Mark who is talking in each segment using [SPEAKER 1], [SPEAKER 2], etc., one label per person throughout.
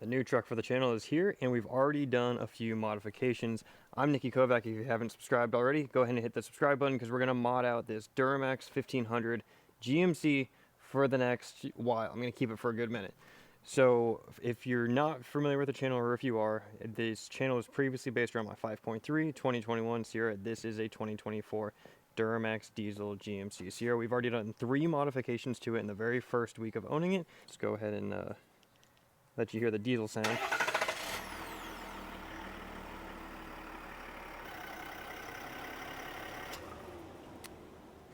[SPEAKER 1] The new truck for the channel is here, and we've already done a few modifications. I'm Nicky Kovac. If you haven't subscribed already, go ahead and hit the subscribe button because we're going to mod out this Duramax 1500 GMC for the next while. I'm going to keep it for a good minute. So if you're not familiar with the channel, or if you are, this channel was previously based around my 5.3 2021 Sierra. This is a 2024 Duramax diesel GMC Sierra. We've already done 3 modifications to it in the very first week of owning it. Let's go ahead and let you hear the diesel sound.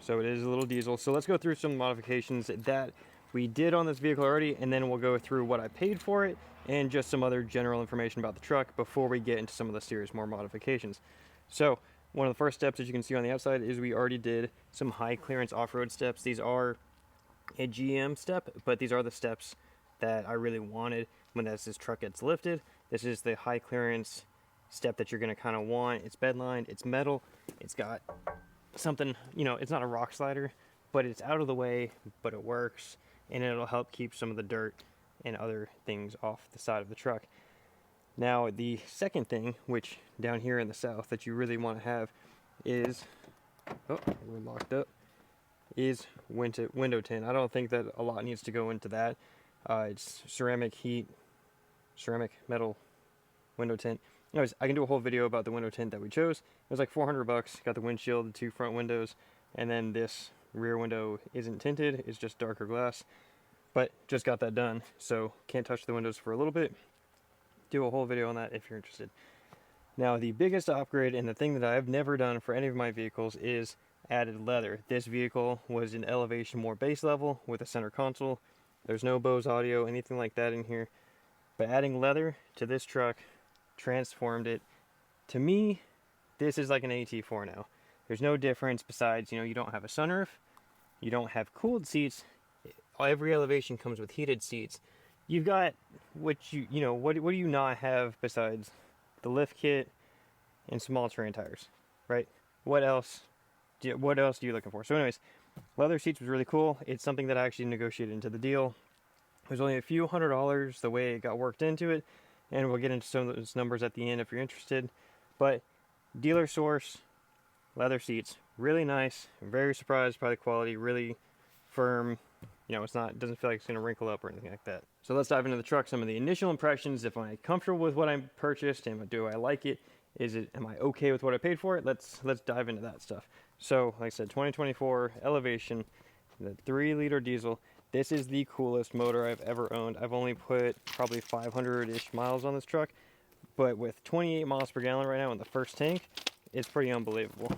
[SPEAKER 1] So it is a little diesel. So let's go through some modifications that we did on this vehicle already, and then we'll go through what I paid for it and just some other general information about the truck before we get into some of the serious more modifications. So one of the first steps, as you can see on the outside, is we already did some high clearance off-road steps. These are a GM step, but these are the steps that I really wanted when this truck gets lifted. This is the high clearance step that you're going to kind of want. It's bed lined, it's metal, it's got something, you know, it's not a rock slider, but it's out of the way, but it works, and it'll help keep some of the dirt and other things off the side of the truck. Now the second thing, which down here in the south that you really want to have is, oh, we're locked up, is window tint. I don't think that a lot needs to go into that. It's ceramic metal window tint. Anyways, I can do a whole video about the window tint that we chose. It was like 400 bucks. Got the windshield, the 2 front windows, and then this rear window isn't tinted. It's just darker glass, but just got that done. So can't touch the windows for a little bit. Do a whole video on that if you're interested. Now the biggest upgrade, and the thing that I've never done for any of my vehicles, is added leather. This vehicle was in elevation more base level with a center console. There's no Bose audio, anything like that in here. But adding leather to this truck transformed it. To me, this is like an AT4 now. There's no difference besides, you know, you don't have a sunroof, you don't have cooled seats. Every elevation comes with heated seats. You've got what what do you not have besides the lift kit and small terrain tires, right? What else are you looking for? So anyways, leather seats was really cool. It's something that I actually negotiated into the deal. It was only a few $100 the way it got worked into it, and we'll get into some of those numbers at the end if you're interested. But dealer source leather seats, really nice. I'm very surprised by the quality, really firm. You know, it doesn't feel like it's going to wrinkle up or anything like that. So let's dive into the truck. Some of the initial impressions. If I'm comfortable with what I purchased, and do I like it? Am I okay with what I paid for it? Let's dive into that stuff. So, like I said, 2024 elevation, the 3-liter diesel. This is the coolest motor I've ever owned. I've only put probably 500-ish miles on this truck, but with 28 miles per gallon right now in the first tank, it's pretty unbelievable.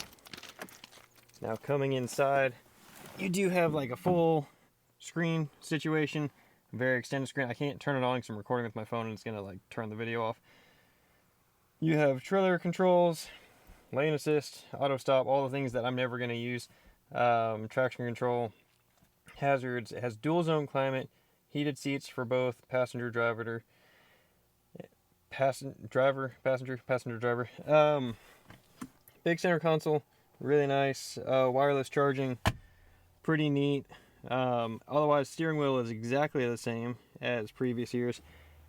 [SPEAKER 1] Now coming inside, you do have like a full screen situation, very extended screen. I can't turn it on because I'm recording with my phone and it's gonna like turn the video off. You have trailer controls, lane assist, auto stop, all the things that I'm never gonna use. Traction control, hazards. It has dual zone climate, heated seats for both passenger driver. Big center console, really nice. Wireless charging, pretty neat. Otherwise, steering wheel is exactly the same as previous years.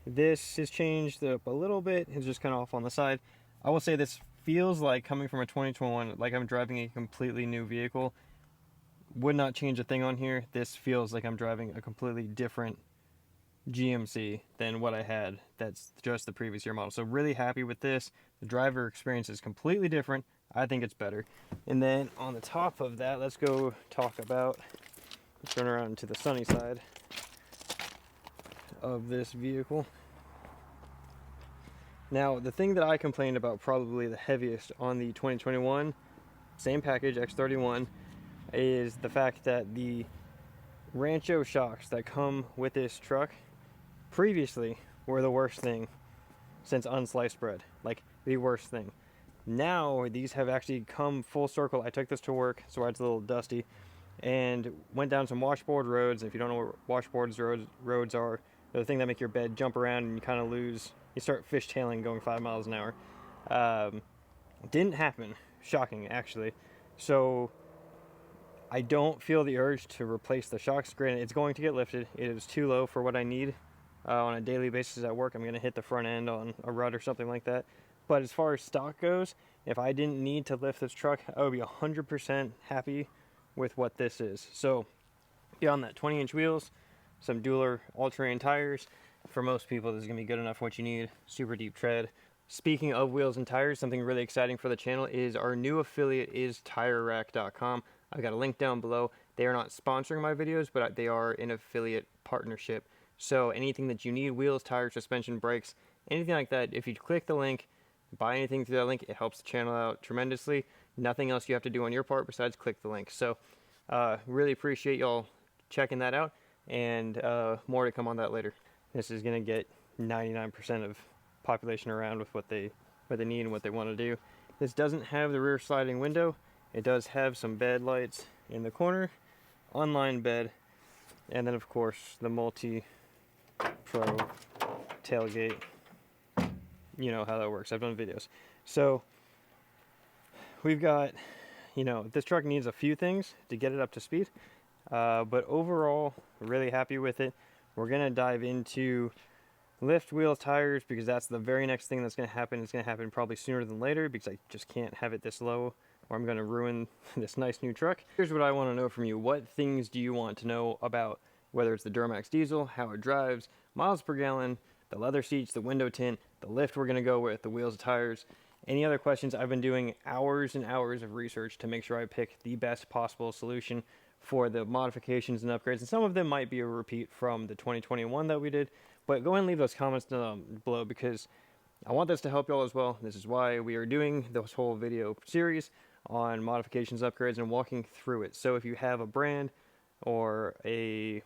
[SPEAKER 1] This has changed up a little bit. It's just kind of off on the side. I will say this feels like, coming from a 2021, like I'm driving a completely new vehicle. Would not change a thing on here. This feels like I'm driving a completely different GMC than what I had. That's just the previous year model. So really happy with this. The driver experience is completely different. I think it's better. And then on the top of that, let's go talk about, let's turn around to the sunny side of this vehicle. Now, the thing that I complained about probably the heaviest on the 2021, same package, X31, is the fact that the Rancho shocks that come with this truck previously were the worst thing since unsliced bread. Like, the worst thing. Now, these have actually come full circle. I took this to work, so it's a little dusty, and went down some washboard roads. If you don't know what washboard roads are, they're the thing that make your bed jump around and you kind of you start fishtailing going 5 miles an hour. Didn't happen. Shocking, actually. So I don't feel the urge to replace the shocks. Granted, it's going to get lifted. It is too low for what I need. on a daily basis at work. I'm going to hit the front end on a rut or something like that. But as far as stock goes, if I didn't need to lift this truck, I would be 100% happy with what this is. So beyond that, 20-inch wheels, some dual all-terrain tires. For most people, this is going to be good enough what you need. Super deep tread. Speaking of wheels and tires, something really exciting for the channel is our new affiliate is TireRack.com. I've got a link down below. They are not sponsoring my videos, but they are an affiliate partnership. So anything that you need, wheels, tires, suspension, brakes, anything like that, if you click the link, buy anything through that link, it helps the channel out tremendously. Nothing else you have to do on your part besides click the link. So really appreciate y'all checking that out, and more to come on that later. This is going to get 99% of population around with what they need and what they want to do. This doesn't have the rear sliding window. It does have some bed lights in the corner, online bed, and then of course the multi-pro tailgate. You know how that works. I've done videos. So we've got, this truck needs a few things to get it up to speed, but overall really happy with it. We're gonna dive into lift, wheels, tires, because that's the very next thing that's going to happen. It's going to happen probably sooner than later, because I just can't have it this low or I'm going to ruin this nice new truck. Here's what I want to know from you. What things do you want to know about, whether it's the Duramax diesel, how it drives, miles per gallon, the leather seats, the window tint, the lift we're going to go with, the wheels, the tires, any other questions? I've been doing hours and hours of research to make sure I pick the best possible solution for the modifications and upgrades, and some of them might be a repeat from the 2021 that we did. But go ahead and leave those comments below, because I want this to help y'all as well. This is why we are doing this whole video series on modifications, upgrades, and walking through it. So if you have a brand or a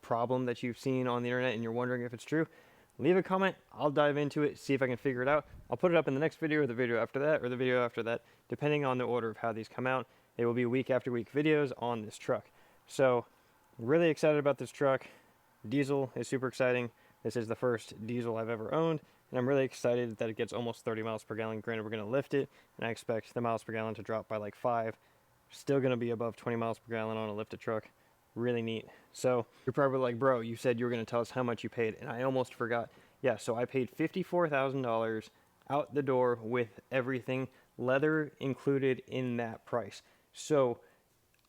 [SPEAKER 1] problem that you've seen on the internet and you're wondering if it's true, leave a comment. I'll dive into it, see if I can figure it out. I'll put it up in the next video, or the video after that, or the video after that, depending on the order of how these come out. It will be week after week videos on this truck. So really excited about this truck. Diesel is super exciting. This is the first diesel I've ever owned, and I'm really excited that it gets almost 30 miles per gallon. Granted, we're going to lift it, and I expect the miles per gallon to drop by like 5. Still going to be above 20 miles per gallon on a lifted truck. Really neat. So you're probably like, bro, you said you were going to tell us how much you paid, and I almost forgot. Yeah, so I paid $54,000 out the door with everything, leather included in that price. So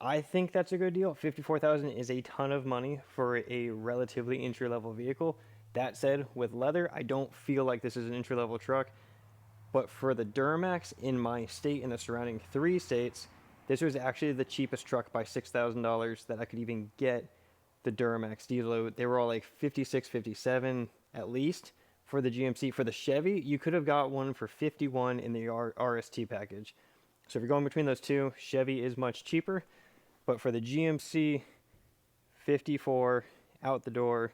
[SPEAKER 1] I think that's a good deal. $54,000 is a ton of money for a relatively entry-level vehicle. That said, with leather, I don't feel like this is an entry-level truck. But for the Duramax in my state and the surrounding 3 states, this was actually the cheapest truck by $6,000 that I could even get the Duramax diesel. They were all like 56, 57 at least for the GMC. For the Chevy, you could have got one for 51 in the RST package. So if you're going between those two, Chevy is much cheaper. But for the GMC, 54 out the door,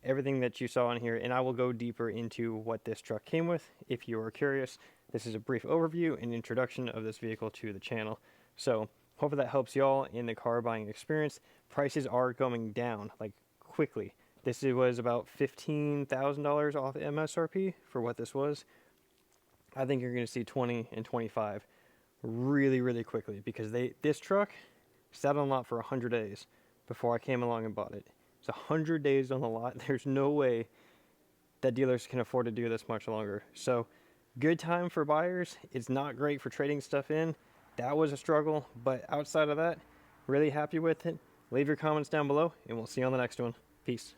[SPEAKER 1] everything that you saw in here, and I will go deeper into what this truck came with if you are curious. This is a brief overview and introduction of this vehicle to the channel. So hopefully that helps y'all in the car buying experience. Prices are going down like quickly. This was about $15,000 off MSRP for what this was. I think you're going to see 20 and 25 really, really quickly, because this truck sat on the lot for 100 days before I came along and bought it. It's 100 days on the lot. There's no way that dealers can afford to do this much longer. So good time for buyers. It's not great for trading stuff in. That was a struggle, but outside of that, really happy with it. Leave your comments down below, and we'll see you on the next one. Peace.